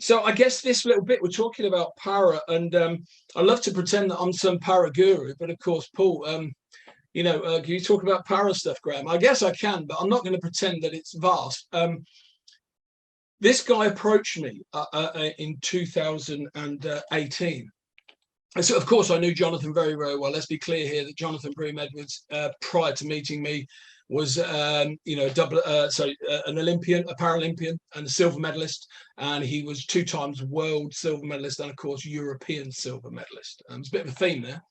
So I guess this little bit we're talking about para, and I love to pretend that I'm some para guru, but of course, Paul, can you talk about para stuff, Graham? I guess I can, but I'm not going to pretend that it's vast. This guy approached me in 2018. And so, of course, I knew Jonathan very, very well. Let's be clear here that Jonathan Broom-Edwards, prior to meeting me, was an Olympian, a Paralympian, and a silver medalist. And he was 2 times world silver medalist and, of course, European silver medalist. It's a bit of a theme there.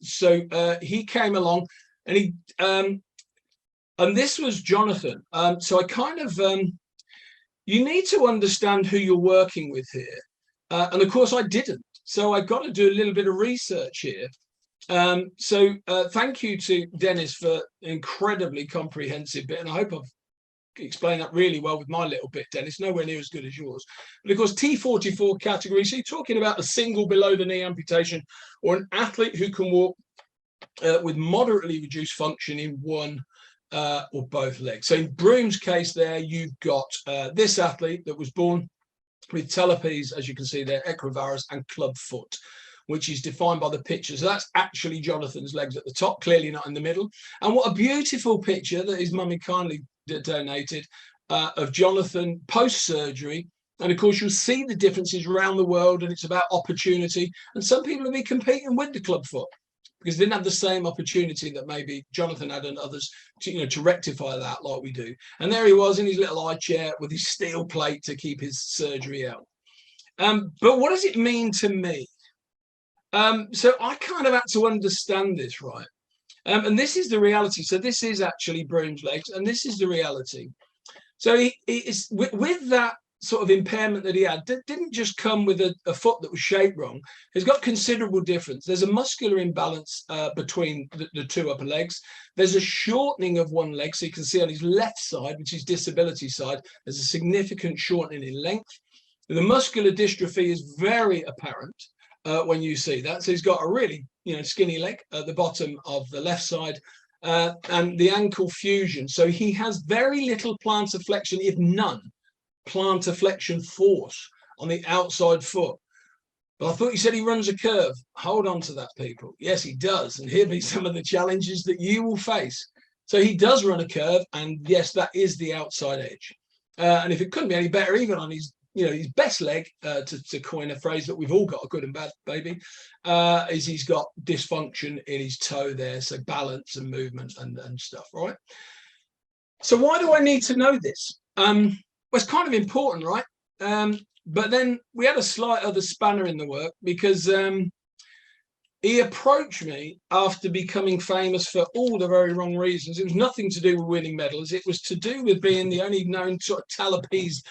So he came along, and and this was Jonathan. So I kind of, you need to understand who you're working with here. And of course, I didn't. So I got to do a little bit of research here. Thank you to Denis for an incredibly comprehensive bit. And I hope I've explained that really well with my little bit, Denis. Nowhere near as good as yours. But of course, T44 category. So you're talking about a single below the knee amputation, or an athlete who can walk with moderately reduced function in one or both legs. So in Broom's case there, you've got this athlete that was born with talipes, as you can see there, equivarus and club foot, which is defined by the picture. So that's actually Jonathan's legs at the top, clearly not in the middle. And what a beautiful picture that his mummy kindly donated of Jonathan post-surgery. And of course, you'll see the differences around the world, and it's about opportunity. And some people will be competing with the club foot because they didn't have the same opportunity that maybe Jonathan had and others to rectify that like we do. And there he was in his little eye chair with his steel plate to keep his surgery out. But what does it mean to me? So I kind of had to understand this, right? And this is the reality. So this is actually Broom's legs, and this is the reality. So he is with that sort of impairment that he had, didn't just come with a foot that was shaped wrong. He's got considerable difference. There's a muscular imbalance between the 2 upper legs. There's a shortening of one leg. So you can see on his left side, which is disability side, there's a significant shortening in length. The muscular dystrophy is very apparent when you see that. So he's got a really skinny leg at the bottom of the left side, and the ankle fusion. So he has very little plantar flexion, if none, plantar flexion force on the outside foot. But I thought you said he runs a curve. Hold on to that, people. Yes, he does. And here be some of the challenges that you will face. So he does run a curve, and yes, that is the outside edge. And if it couldn't be any better, even on his best leg, to coin a phrase that we've all got, a good and bad baby, is he's got dysfunction in his toe there, so balance and movement and stuff, right? So why do I need to know this? Well, it's kind of important, right? But then we had a slight other spanner in the work, because he approached me after becoming famous for all the very wrong reasons. It was nothing to do with winning medals. It was to do with being the only known sort of talipes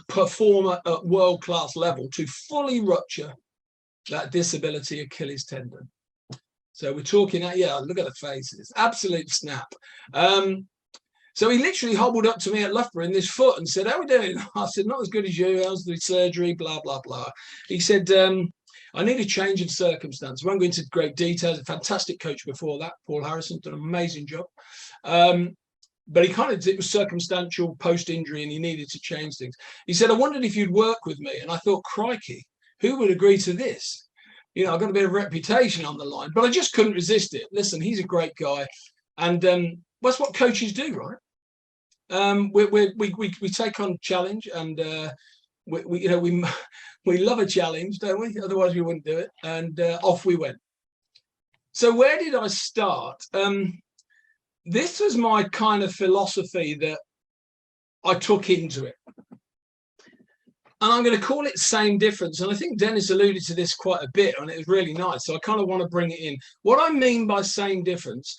performer at world-class level to fully rupture that disability Achilles tendon. So we're talking, look at the faces, absolute snap. So he literally hobbled up to me at Loughborough in this foot and said, "How are we doing?" I said, "Not as good as you. How's the surgery? Blah, blah, blah." He said, "I need a change of circumstance." I won't go into great details. A fantastic coach before that, Paul Harrison, done an amazing job. But it was circumstantial post-injury, and he needed to change things. He said, "I wondered if you'd work with me." And I thought, crikey, who would agree to this? I've got a bit of reputation on the line, but I just couldn't resist it. Listen, he's a great guy. And that's what coaches do, right? We take on challenge, and we love a challenge, don't we? Otherwise we wouldn't do it. And off we went. So where did I start? This was my kind of philosophy that I took into it. And I'm going to call it same difference. And I think Denis alluded to this quite a bit, and it was really nice. So I kind of want to bring it in. What I mean by same difference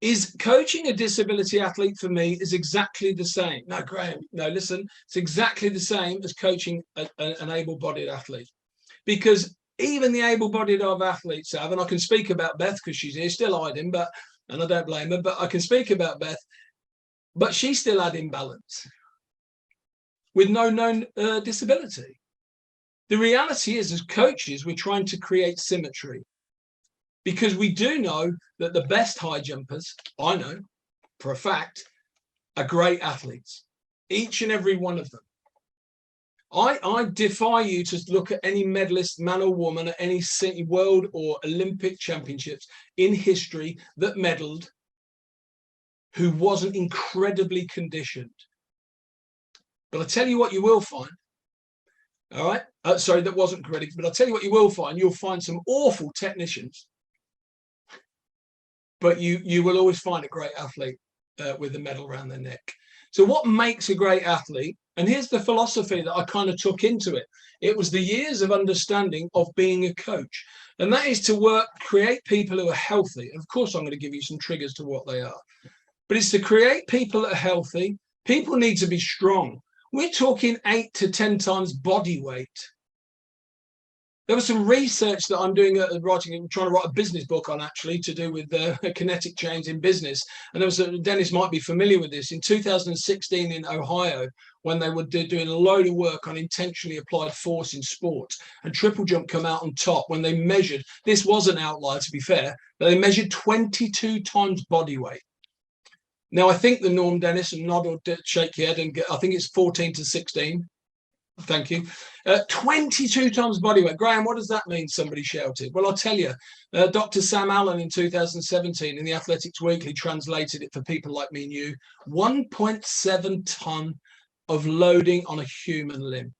is coaching a disability athlete for me is exactly the same. No, Graham, no, listen, it's exactly the same as coaching an able-bodied athlete. Because even the able-bodied athletes have, and I can speak about Beth because she's here, still hiding, and I don't blame her, but I can speak about Beth, but she still had imbalance with no known disability. The reality is, as coaches, we're trying to create symmetry, because we do know that the best high jumpers, I know for a fact, are great athletes, each and every one of them. I defy you to look at any medalist, man or woman, at any world or Olympic championships in history that medaled who wasn't incredibly conditioned. But I tell you what you will find, all right? Sorry, that wasn't correct, but I'll tell you what you will find. You'll find some awful technicians, but you will always find a great athlete with a medal around their neck. So what makes a great athlete? And here's the philosophy that I kind of took into it. It was the years of understanding of being a coach. And that is to create people who are healthy. And of course, I'm going to give you some triggers to what they are. But it's to create people that are healthy. People need to be strong. We're talking 8 to 10 times body weight. There was some research that I'm doing, trying to write a business book on, actually, to do with kinetic chains in business. And there was Denis might be familiar with this. In 2016 in Ohio, when they were doing a load of work on intentionally applied force in sport, and triple jump come out on top when they measured, this was an outlier to be fair, but they measured 22 times body weight. Now, I think the norm, Denis, and nod or shake your head, and I think it's 14 to 16. Thank you. 22 times body weight. Graham, what does that mean? Somebody shouted. Well, I'll tell you. Dr. Sam Allen in 2017 in the Athletics Weekly translated it for people like me and you. 1.7 ton of loading on a human limb.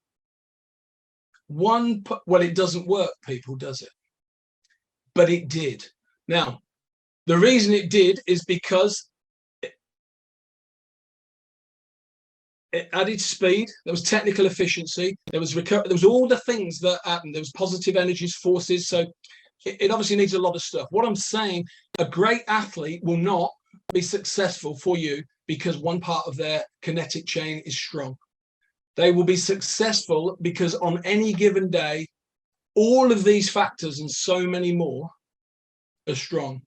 Well, it doesn't work, people, does it? But it did. Now, the reason it did is because it added speed, there was technical efficiency, there was all the things that happened. There was positive energies, forces. So it obviously needs a lot of stuff. What I'm saying, a great athlete will not be successful for you because one part of their kinetic chain is strong. They will be successful because on any given day, all of these factors and so many more are strong.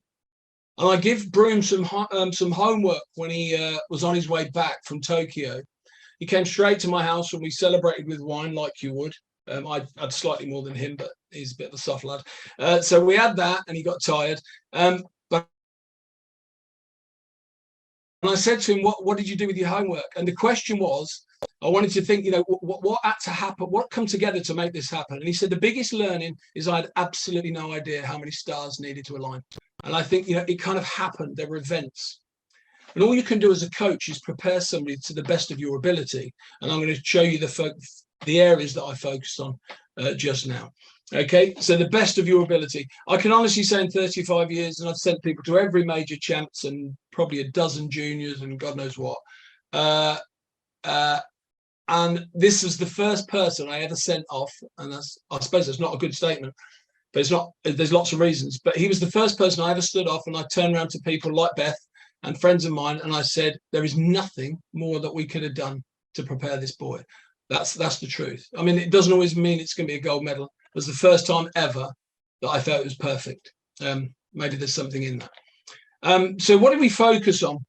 And I give Broom some homework when he was on his way back from Tokyo. He came straight to my house and we celebrated with wine like you would. I had slightly more than him, but he's a bit of a soft lad. So we had that and he got tired. But and I said to him, what did you do with your homework? And the question was, I wanted to think, what had to happen? What come together to make this happen? And he said, the biggest learning is I had absolutely no idea how many stars needed to align. And I think, it kind of happened. There were events. And all you can do as a coach is prepare somebody to the best of your ability. And I'm going to show you the areas that I focused on just now. Okay, so the best of your ability. I can honestly say in 35 years, and I've sent people to every major champs and probably a dozen juniors and God knows what. And this was the first person I ever sent off. And I suppose that's not a good statement, but it's not. There's lots of reasons. But he was the first person I ever stood off, and I turned around to people like Beth and friends of mine, and I said, there is nothing more that we could have done to prepare this boy. That's the truth. I mean, it doesn't always mean it's going to be a gold medal. It was the first time ever that I felt it was perfect. Maybe there's something in that. So what did we focus on?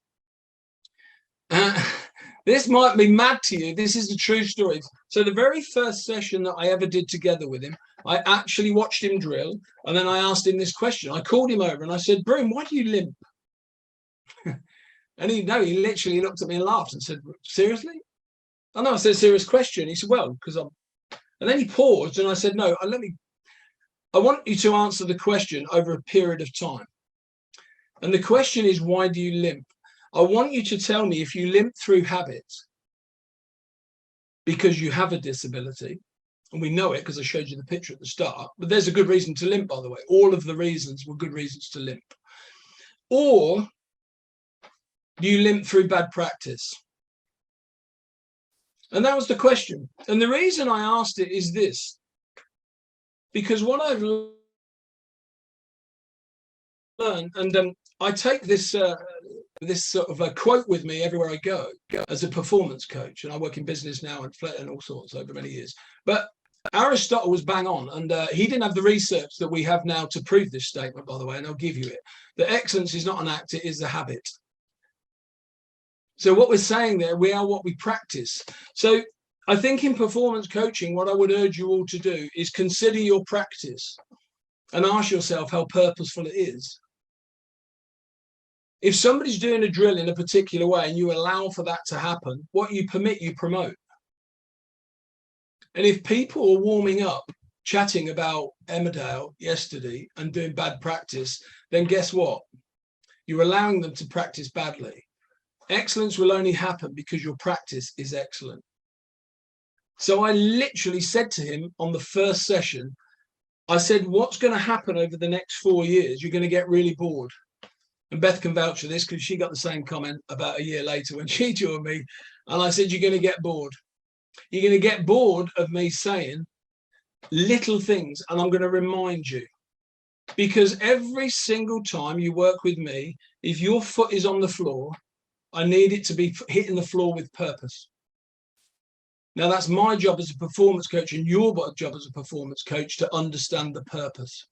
This might be mad to you. This is the true story. So the very first session that I ever did together with him, I actually watched him drill, and then I asked him this question. I called him over and I said, Broom, why do you limp? And he literally looked at me and laughed and said, seriously? I know, I said, serious question. He said, well, because I'm... And then he paused and I said, no, I want you to answer the question over a period of time. And the question is, why do you limp? I want you to tell me if you limp through habit because you have a disability, and we know it because I showed you the picture at the start, but there's a good reason to limp, by the way. All of the reasons were good reasons to limp. Or do you limp through bad practice? And that was the question. And the reason I asked it is this, because what I've learned, and I take this this sort of a quote with me everywhere I go as a performance coach, and I work in business now and all sorts over many years. But Aristotle was bang on, and he didn't have the research that we have now to prove this statement, by the way, and I'll give you it. That excellence is not an act, it is a habit. So what we're saying there, we are what we practice. So I think in performance coaching, what I would urge you all to do is consider your practice and ask yourself how purposeful it is. If somebody's doing a drill in a particular way and you allow for that to happen, what you permit, you promote. And if people are warming up, chatting about Emmerdale yesterday and doing bad practice, then guess what? You're allowing them to practice badly. Excellence will only happen because your practice is excellent. So I literally said to him on the first session, I said, what's going to happen over the next 4 years? You're going to get really bored. And Beth can vouch for this because she got the same comment about a year later when she joined me. And I said, you're going to get bored. You're going to get bored of me saying little things, and I'm going to remind you. Because every single time you work with me, if your foot is on the floor, I need it to be hitting the floor with purpose. Now, that's my job as a performance coach and your job as a performance coach to understand the purpose.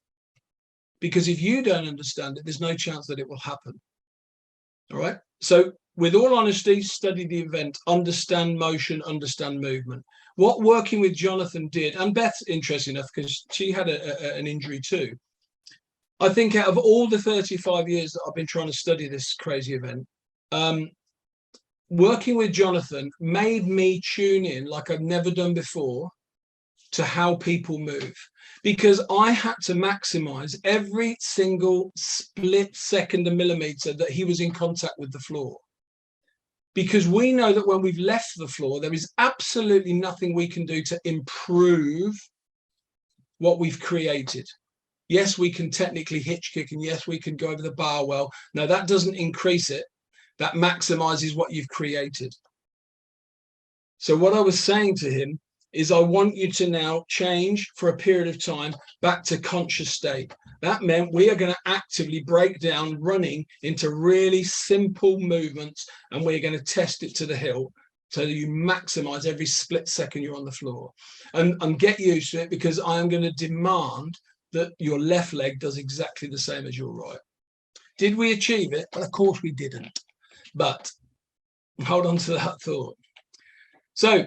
Because if you don't understand it, there's no chance that it will happen. All right. So with all honesty, study the event, understand motion, understand movement. What working with Jonathan did, and Beth's interesting enough because she had an injury too. I think out of all the 35 years that I've been trying to study this crazy event, working with Jonathan made me tune in like I've never done before to how people move, because I had to maximize every single split second and millimeter that he was in contact with the floor. Because we know that when we've left the floor, there is absolutely nothing we can do to improve what we've created. Yes, we can technically hitch kick, and yes, we can go over the bar well. No, that doesn't increase it. That maximizes what you've created. So what I was saying to him is I want you to now change for a period of time back to conscious state. That meant we are going to actively break down running into really simple movements, and we're going to test it to the hilt so that you maximize every split second you're on the floor. And get used to it, because I am going to demand that your left leg does exactly the same as your right. Did we achieve it? Well, of course we didn't. But hold on to that thought. So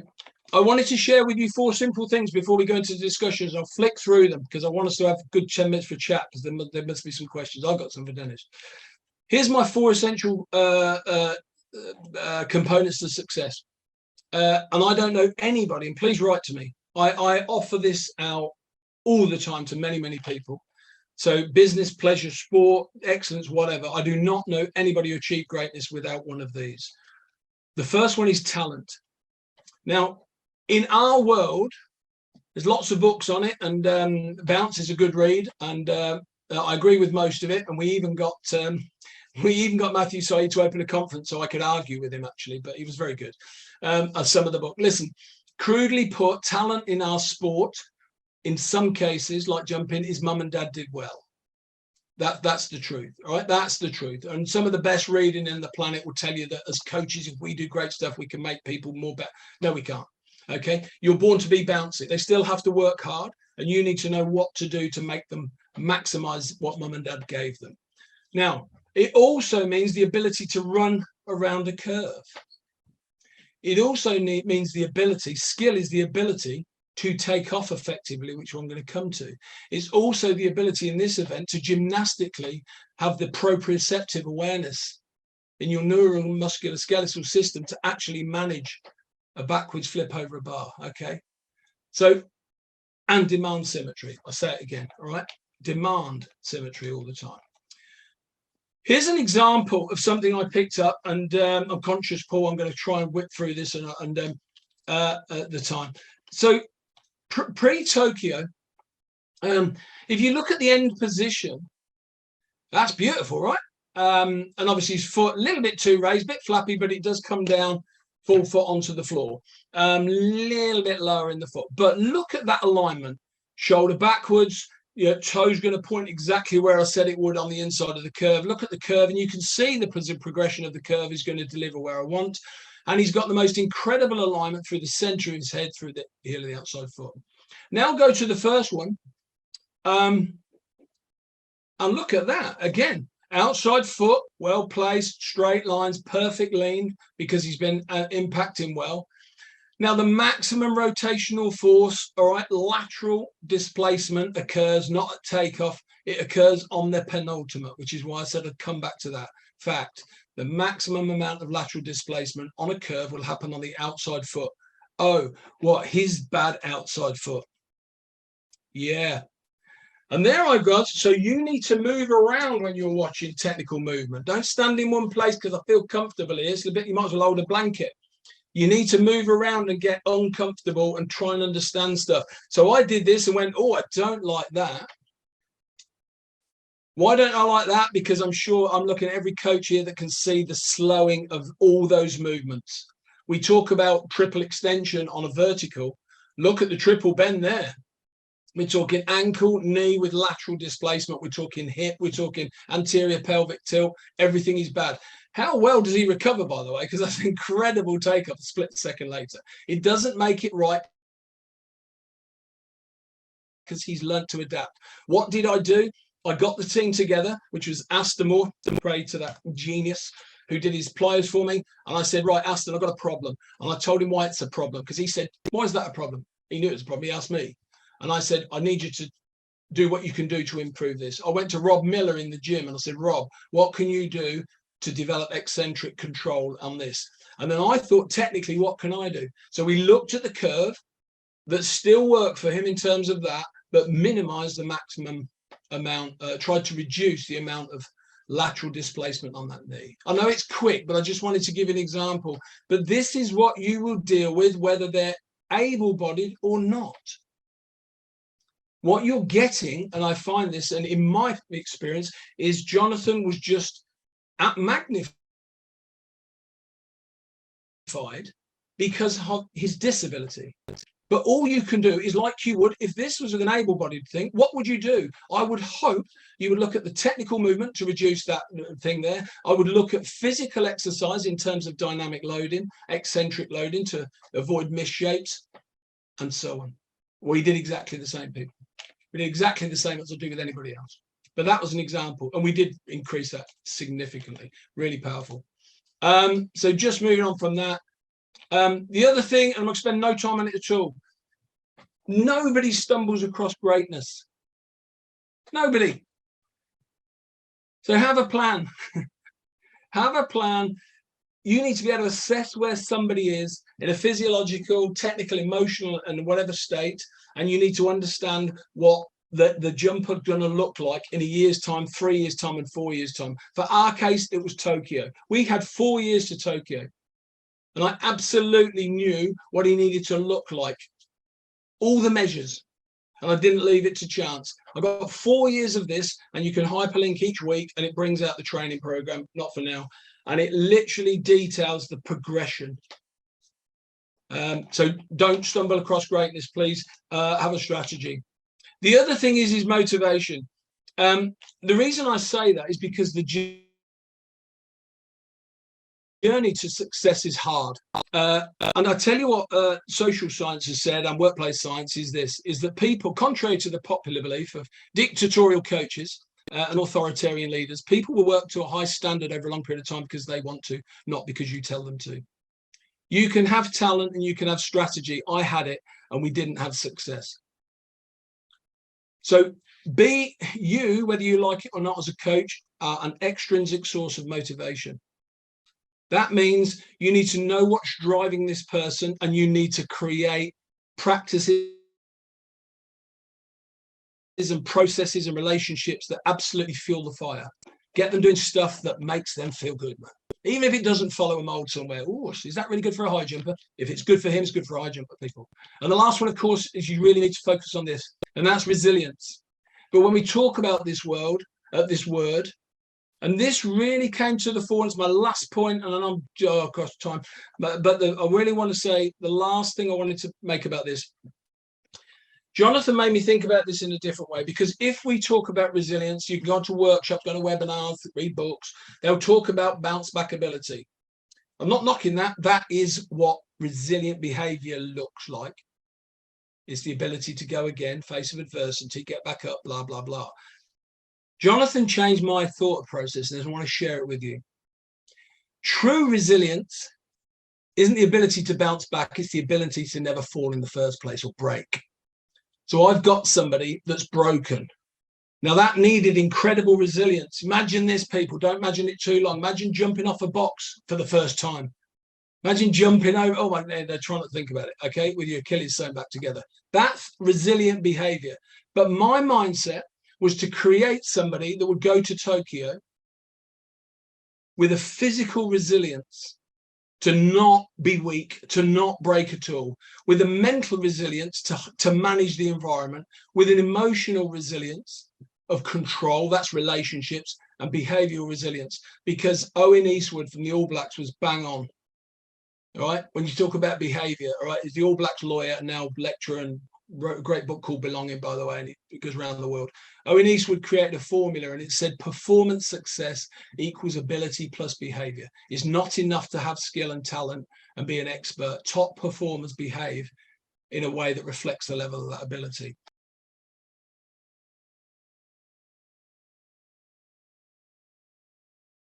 I wanted to share with you 4 simple things before we go into the discussions. I'll flick through them because I want us to have a good 10 minutes for chat, because there must be some questions. I've got some for Denis. Here's my 4 essential components to success. And I don't know anybody, and please write to me. I offer this out all the time to many, many people. So business, pleasure, sport, excellence, whatever. I do not know anybody who achieved greatness without one of these. The first one is talent. Now, in our world, there's lots of books on it, and Bounce is a good read, and I agree with most of it. And we even got Matthew Said to open a conference, so I could argue with him actually, but he was very good. Some of the book. Listen, crudely put, talent in our sport, in some cases, like jumping, is mum and dad did well. That's the truth, all right? That's the truth. And some of the best reading in the planet will tell you that as coaches, if we do great stuff, we can make people more better. No, we can't. Okay, you're born to be bouncy. They still have to work hard, and you need to know what to do to make them maximize what mum and dad gave them. Now, it also means the ability to run around a curve. It also means the ability, skill is the ability to take off effectively, which I'm going to come to. It's also the ability in this event to gymnastically have the proprioceptive awareness in your neuromusculoskeletal system to actually manage a backwards flip over a bar. Okay, so, and demand symmetry. I'll say it again. All right, demand symmetry all the time. Here's an example of something I picked up, and I'm conscious, Paul, I'm going to try and whip through this at the time. So pre-Tokyo, if you look at the end position, that's beautiful, right? And obviously his foot a little bit too raised, a bit flappy, but it does come down full foot onto the floor, little bit lower in the foot. But look at that alignment, shoulder backwards, your toe's going to point exactly where I said it would on the inside of the curve. Look at the curve, and you can see the progression of the curve is going to deliver where I want. And he's got the most incredible alignment through the center of his head, through the heel of the outside foot. Now go to the first one. And look at that. Again, outside foot, well placed, straight lines, perfect lean, because he's been impacting well. Now, the maximum rotational force, all right, lateral displacement occurs not at takeoff. It occurs on the penultimate, which is why I said I'd come back to that fact. The maximum amount of lateral displacement on a curve will happen on the outside foot Oh, what? His bad outside foot. Yeah. And there I got. So you need to move around when you're watching technical movement. Don't stand in one place because I feel comfortable here. It's a bit, you might as well hold a blanket. You need to move around and get uncomfortable and try and understand stuff. So I did this and went, oh, I don't like that. Why don't I like that? Because I'm sure I'm looking at every coach here that can see the slowing of all those movements. We talk about triple extension on a vertical. Look at the triple bend there. We're talking ankle, knee with lateral displacement. We're talking hip. We're talking anterior pelvic tilt. Everything is bad. How well does he recover, by the way? Because that's an incredible take-up a split second later. It doesn't make it right because he's learnt to adapt. What did I do? I got the team together, which was Aston Moore, to pray to that genius who did his plyos for me. And I said, right, Aston, I've got a problem. And I told him why it's a problem. Because he said, why is that a problem? He knew it was a problem. He asked me. And I said, I need you to do what you can do to improve this. I went to Rob Miller in the gym and I said, Rob, what can you do to develop eccentric control on this? And then I thought, technically, what can I do? So we looked at the curve that still worked for him in terms of that, but minimized the maximum amount, tried to reduce the amount of lateral displacement on that knee. I know it's quick, but I just wanted to give an example. But this is what you will deal with, whether they're able-bodied or not. What you're getting, and I find this, and in my experience, is Jonathan was just magnified because of his disability. But all you can do is, like you would, if this was an able-bodied thing, what would you do? I would hope you would look at the technical movement to reduce that thing there. I would look at physical exercise in terms of dynamic loading, eccentric loading to avoid misshapes, and so on. We did exactly the same, people. We did exactly the same as I do with anybody else. But that was an example. And we did increase that significantly. Really powerful. So just moving on from that. The other thing, and I'm going to spend no time on it at all. Nobody stumbles across greatness. Nobody. So have a plan. Have a plan. You need to be able to assess where somebody is in a physiological, technical, emotional, and whatever state. And you need to understand what the jumper going to look like in a year's time, 3 years' time, and 4 years' time. For our case, it was Tokyo. We had 4 years to Tokyo. And I absolutely knew what he needed to look like. All the measures. And I didn't leave it to chance. I got 4 years of this, and you can hyperlink each week, and it brings out the training program, not for now. And it literally details the progression. So don't stumble across greatness, please. Have a strategy. The other thing is motivation. The reason I say that is because the journey to success is hard. And I tell you what social science has said, and workplace science is this, is that people, contrary to the popular belief of dictatorial coaches and authoritarian leaders, people will work to a high standard over a long period of time because they want to, not because you tell them to. You can have talent and you can have strategy. I had it and we didn't have success. So be you, whether you like it or not as a coach, an extrinsic source of motivation. That means you need to know what's driving this person and you need to create practices and processes and relationships that absolutely fuel the fire. Get them doing stuff that makes them feel good, man. Even if it doesn't follow a mold somewhere. Oh, is that really good for a high jumper? If it's good for him, it's good for high jumper people. And the last one, of course, is you really need to focus on this, and that's resilience. But when we talk about this word, and this really came to the fore, it's my last point, and I'm across time. But I really want to say the last thing I wanted to make about this. Jonathan made me think about this in a different way, because if we talk about resilience, you can go to workshops, go to webinars, read books. They'll talk about bounce back ability. I'm not knocking that. That is what resilient behavior looks like. It's the ability to go again, face of adversity, get back up, blah, blah, blah. Jonathan changed my thought process, and I want to share it with you. True resilience isn't the ability to bounce back. It's the ability to never fall in the first place or break. So I've got somebody that's broken. Now that needed incredible resilience. Imagine this, people. Don't imagine it too long. Imagine jumping off a box for the first time. Imagine jumping over. Oh my, they're trying to think about it. Okay, with your Achilles sewn back together. That's resilient behavior. But my mindset was to create somebody that would go to Tokyo with a physical resilience, to not be weak, to not break at all, with a mental resilience to manage the environment, with an emotional resilience of control, that's relationships, and behavioural resilience. Because Owen Eastwood from the All Blacks was bang on. All right, when you talk about behaviour, all right, is the All Blacks lawyer and now lecturer, and wrote a great book called Belonging, by the way, and it goes around the world. Owen Eastwood created a formula, and it said performance success equals ability plus behaviour. It's not enough to have skill and talent and be an expert. Top performers behave in a way that reflects the level of that ability.